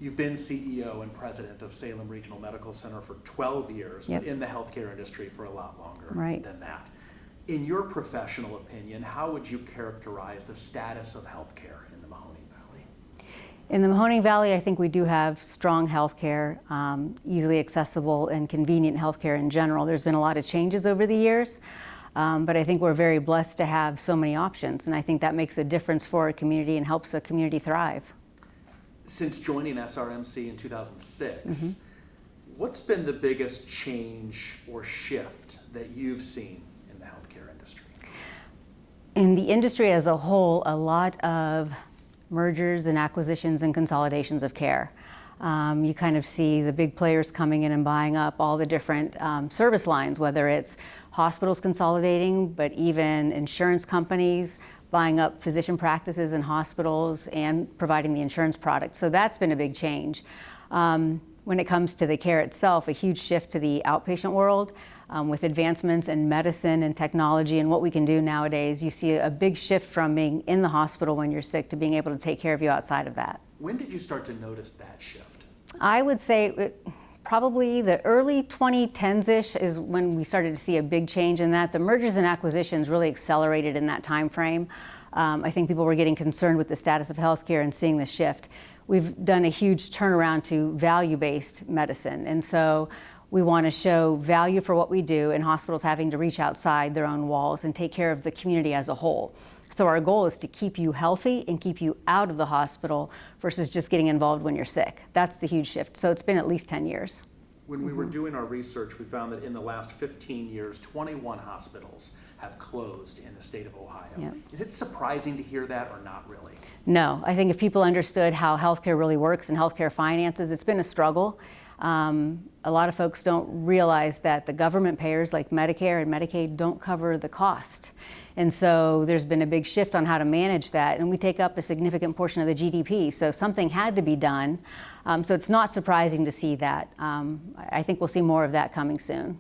You've been CEO and president of Salem Regional Medical Center for 12 years, Yep. but in the healthcare industry for a lot longer Right. than that. In your professional opinion, how would you characterize the status of healthcare in the Mahoning Valley? In the Mahoning Valley, I think we do have strong healthcare, easily accessible and convenient healthcare in general. There's been a lot of changes over the years, but I think we're very blessed to have so many options, and I think that makes a difference for a community and helps a community thrive. Since joining SRMC in 2006, what's been the biggest change or shift that you've seen in the healthcare industry? In the industry as a whole, a lot of mergers and acquisitions and consolidations of care. You kind of see the big players coming in and buying up all the different service lines, whether it's hospitals consolidating, but even insurance companies buying up physician practices in hospitals and providing the insurance product. So that's been a big change. When it comes to the care itself, a huge shift to the outpatient world. With advancements in medicine and technology and what we can do nowadays, you see a big shift from being in the hospital when you're sick to being able to take care of you outside of that. When did you start to notice that shift? I would say probably the early 2010s-ish is when we started to see a big change in that. The mergers and acquisitions really accelerated in that time frame. I think people were getting concerned with the status of healthcare and seeing the shift. We've done a huge turnaround to value-based medicine, and so we want to show value for what we do, and hospitals having to reach outside their own walls and take care of the community as a whole. So our goal is to keep you healthy and keep you out of the hospital versus just getting involved when you're sick. That's the huge shift. So it's been at least 10 years. When we were doing our research, we found that in the last 15 years, 21 hospitals have closed in the state of Ohio. Yep. Is it surprising to hear that or not really? No, I think if people understood how healthcare really works and healthcare finances, it's been a struggle. A lot of folks don't realize that the government payers like Medicare and Medicaid don't cover the cost. And so there's been a big shift on how to manage that, and we take up a significant portion of the GDP, so something had to be done. So it's not surprising to see that. I think we'll see more of that coming soon.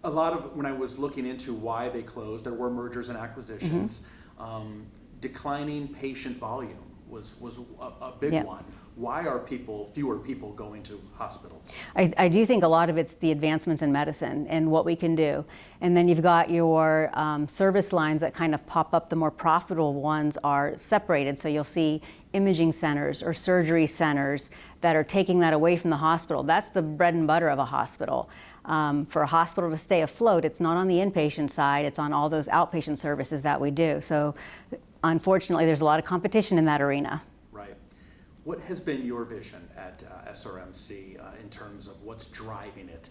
A lot of, when I was looking into why they closed, there were mergers and acquisitions. Declining patient volume was a big Yep. one. Why are fewer people going to hospitals? I do think a lot of it's the advancements in medicine and what we can do. And then you've got your service lines that kind of pop up. The more profitable ones are separated. So you'll see imaging centers or surgery centers that are taking that away from the hospital. That's the bread and butter of a hospital. For a hospital to stay afloat, it's not on the inpatient side, it's on all those outpatient services that we do. So unfortunately, there's a lot of competition in that arena. Right. What has been your vision at SRMC in terms of what's driving it,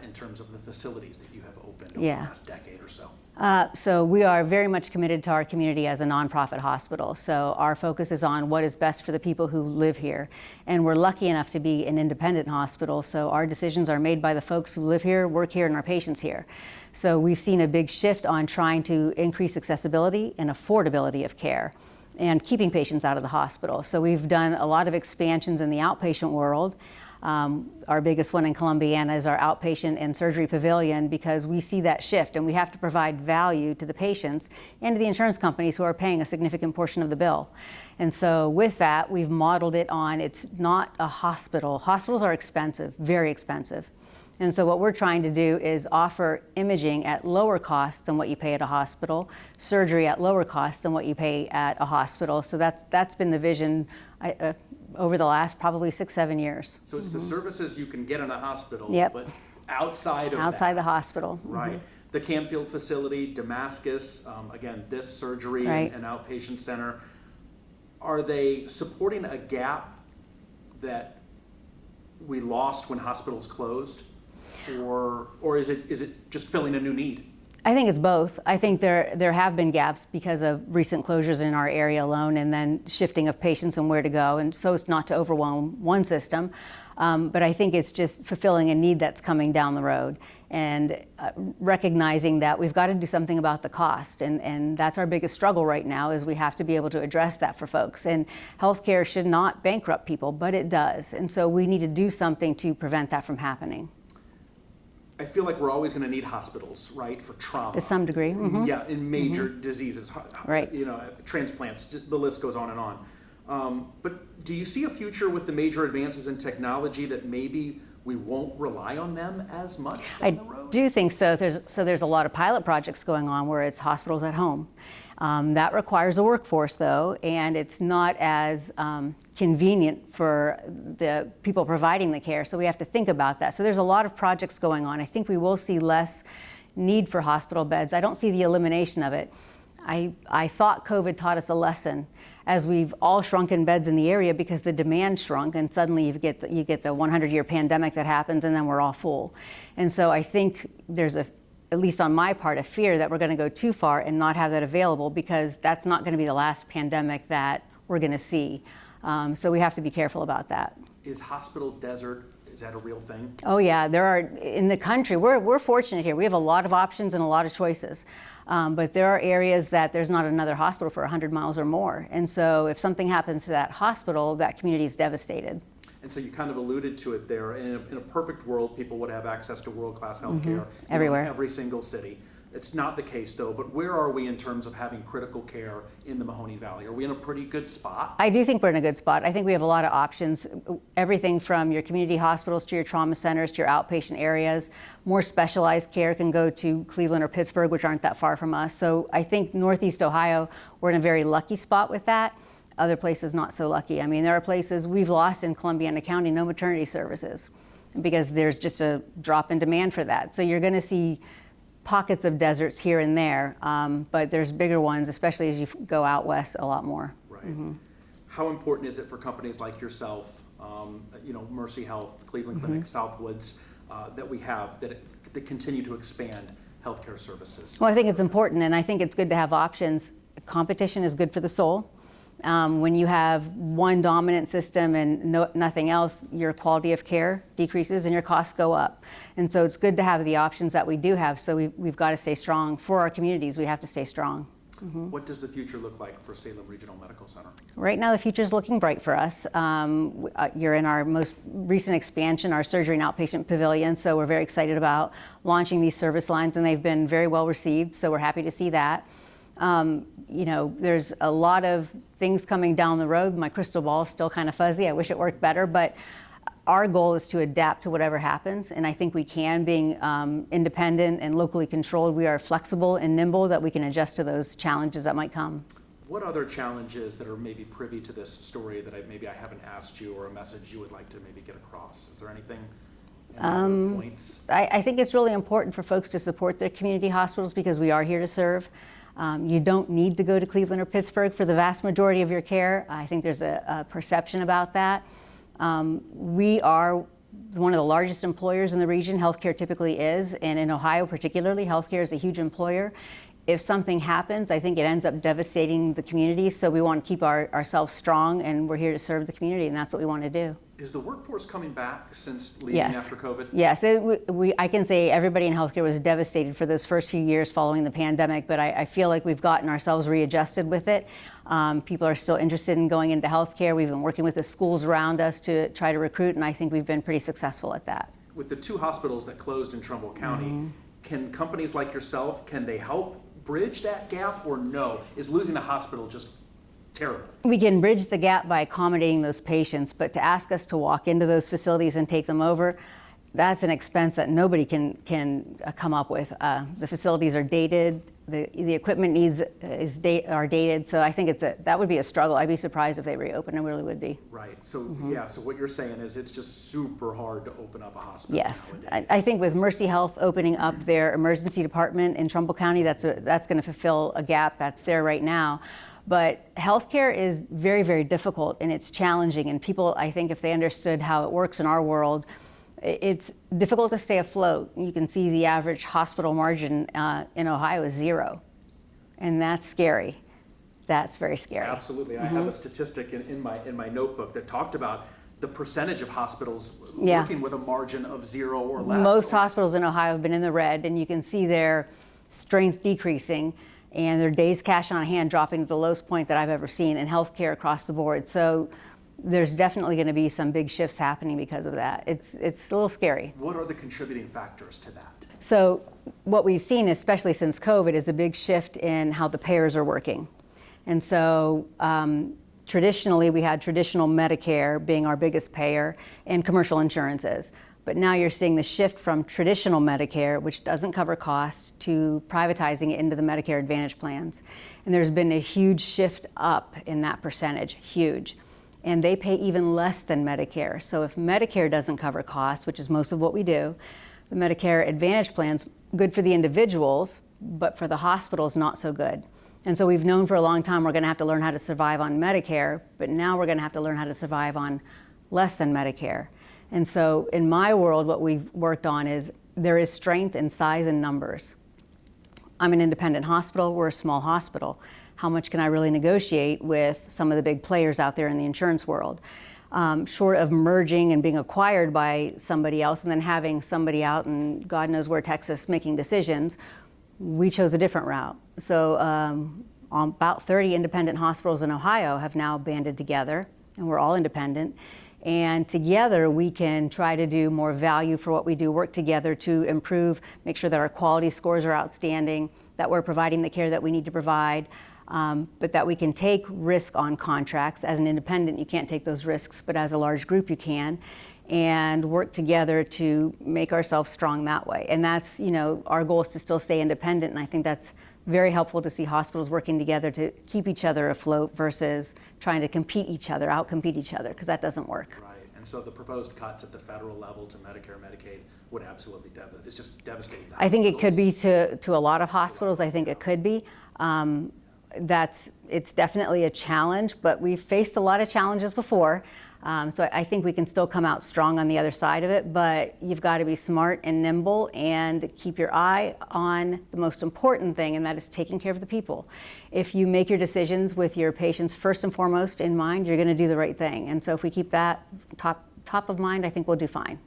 in terms of the facilities that you have opened over the last decade or so? So we are very much committed to our community as a nonprofit hospital. So our focus is on what is best for the people who live here. And we're lucky enough to be an independent hospital, so our decisions are made by the folks who live here, work here, and our patients here. So we've seen a big shift on trying to increase accessibility and affordability of care and keeping patients out of the hospital. So we've done a lot of expansions in the outpatient world. Our biggest one in Columbiana is our outpatient and surgery pavilion, because we see that shift and we have to provide value to the patients and to the insurance companies who are paying a significant portion of the bill. And so with that, we've modeled it on, it's not a hospital. Hospitals are expensive, very expensive. And so what we're trying to do is offer imaging at lower cost than what you pay at a hospital, surgery at lower cost than what you pay at a hospital. So that's been the vision over the last probably 6-7 years. So it's the services you can get in a hospital, Yep. but outside of Outside that. the hospital. Right. The Canfield facility, Damascus, again, this surgery Right. and outpatient center, are they supporting a gap that we lost when hospitals closed? Or is it just filling a new need? I think it's both. I think there have been gaps because of recent closures in our area alone, and then shifting of patients and where to go, and so it's not to overwhelm one system. But I think it's just fulfilling a need that's coming down the road, and recognizing that we've got to do something about the cost, and that's our biggest struggle right now, is we have to be able to address that for folks. And healthcare should not bankrupt people, but it does, and so we need to do something to prevent that from happening. I feel like we're always going to need hospitals, right, for trauma. To some degree. Yeah, in major diseases, Right. transplants, the list goes on and on. But do you see a future with the major advances in technology that maybe we won't rely on them as much down the road? I do think so. There's a lot of pilot projects going on where it's hospitals at home. That requires a workforce, though, and it's not as convenient for the people providing the care, so we have to think about that. So there's a lot of projects going on. I think we will see less need for hospital beds. I don't see the elimination of it. I thought COVID taught us a lesson, as we've all shrunken beds in the area because the demand shrunk, and suddenly you get the 100-year pandemic that happens, and then we're all full. And so I think there's at least on my part, a fear that we're going to go too far and not have that available, because that's not going to be the last pandemic that we're going to see. So we have to be careful about that. Is hospital desert, is that a real thing? Oh yeah, there are in the country. We're fortunate here. We have a lot of options and a lot of choices. But there are areas that there's not another hospital for 100 miles or more. And so if something happens to that hospital, that community is devastated. And so you kind of alluded to it there. In a perfect world, people would have access to world-class health care everywhere. In every single city. It's not the case, though. But where are we in terms of having critical care in the Mahoney Valley? Are we in a pretty good spot? I do think we're in a good spot. I think we have a lot of options. Everything from your community hospitals to your trauma centers to your outpatient areas. More specialized care can go to Cleveland or Pittsburgh, which aren't that far from us. So I think Northeast Ohio, we're in a very lucky spot with that. Other places not so lucky. I mean, there are places we've lost in Columbiana County, no maternity services, because there's just a drop in demand for that. So you're going to see pockets of deserts here and there, but there's bigger ones, especially as you go out west a lot more. Right. How important is it for companies like yourself, Mercy Health, Cleveland Clinic, Southwoods, that continue to expand healthcare services? Well, I think it's important, and I think it's good to have options. Competition is good for the soul. When you have one dominant system and nothing else, your quality of care decreases and your costs go up. And so it's good to have the options that we do have. So we've got to stay strong. For our communities, we have to stay strong. What does the future look like for Salem Regional Medical Center? Right now, the future is looking bright for us. You're in our most recent expansion, our surgery and outpatient pavilion. So we're very excited about launching these service lines, and they've been very well received. So we're happy to see that. There's a lot of things coming down the road. My crystal ball is still kind of fuzzy. I wish it worked better, but our goal is to adapt to whatever happens, and I think we can, being independent and locally controlled. We are flexible and nimble, that we can adjust to those challenges that might come. What other challenges that are maybe privy to this story that I haven't asked you, or a message you would like to maybe get across? Is there anything? Points? I think it's really important for folks to support their community hospitals, because we are here to serve. You don't need to go to Cleveland or Pittsburgh for the vast majority of your care. I think there's a perception about that. We are one of the largest employers in the region. Healthcare typically is, and in Ohio particularly, healthcare is a huge employer. If something happens, I think it ends up devastating the community, so we want to keep ourselves strong, and we're here to serve the community, and that's what we want to do. Is the workforce coming back since leaving after COVID? Yes, I can say everybody in healthcare was devastated for those first few years following the pandemic, but I feel like we've gotten ourselves readjusted with it. People are still interested in going into healthcare. We've been working with the schools around us to try to recruit, and I think we've been pretty successful at that. With the 2 hospitals that closed in Trumbull County, can companies like yourself, can they help bridge that gap, or no? Is losing a hospital just terrible? We can bridge the gap by accommodating those patients, but to ask us to walk into those facilities and take them over, that's an expense that nobody can come up with. The facilities are dated, the equipment needs are dated, so I think that would be a struggle. I'd be surprised if they reopened. I really would be. Right. So so what you're saying is it's just super hard to open up a hospital. Yes, nowadays. I think with Mercy Health opening up their emergency department in Trumbull County, that's going to fulfill a gap that's there right now. But healthcare is very, very difficult, and it's challenging. And people, I think, if they understood how it works in our world, it's difficult to stay afloat. You can see the average hospital margin in Ohio is 0, and that's scary. That's very scary. Absolutely. I have a statistic in my notebook that talked about the percentage of hospitals working with a margin of 0 or less. Most hospitals in Ohio have been in the red, and you can see their strength decreasing and their days cash on hand dropping to the lowest point that I've ever seen in healthcare across the board. So there's definitely going to be some big shifts happening because of that. It's a little scary. What are the contributing factors to that? So what we've seen, especially since COVID, is a big shift in how the payers are working. And so Traditionally, we had traditional Medicare being our biggest payer and commercial insurances. But now you're seeing the shift from traditional Medicare, which doesn't cover costs, to privatizing it into the Medicare Advantage plans. And there's been a huge shift up in that percentage, huge. And they pay even less than Medicare. So if Medicare doesn't cover costs, which is most of what we do, the Medicare Advantage plan's good for the individuals, but for the hospitals, not so good. And so we've known for a long time we're going to have to learn how to survive on Medicare, but now we're going to have to learn how to survive on less than Medicare. And so in my world, what we've worked on is there is strength in size and numbers. I'm an independent hospital, we're a small hospital. How much can I really negotiate with some of the big players out there in the insurance world? Short of merging and being acquired by somebody else and then having somebody out in God knows where, Texas, making decisions, we chose a different route. So about 30 independent hospitals in Ohio have now banded together, and we're all independent. And together we can try to do more value for what we do, work together to improve, make sure that our quality scores are outstanding, that we're providing the care that we need to provide, but that we can take risk on contracts. As an independent, you can't take those risks, but as a large group, you can, and work together to make ourselves strong that way. And that's, our goal is to still stay independent, and I think that's very helpful to see hospitals working together to keep each other afloat versus trying to compete each other, outcompete each other, because that doesn't work. Right, and so the proposed cuts at the federal level to Medicare, Medicaid would absolutely it's just devastating to I think it could hospitals. be to a lot of hospitals. I think it could be. It's definitely a challenge, but we've faced a lot of challenges before. So I think we can still come out strong on the other side of it, but you've got to be smart and nimble and keep your eye on the most important thing, and that is taking care of the people. If you make your decisions with your patients first and foremost in mind, you're going to do the right thing. And so if we keep that top of mind, I think we'll do fine.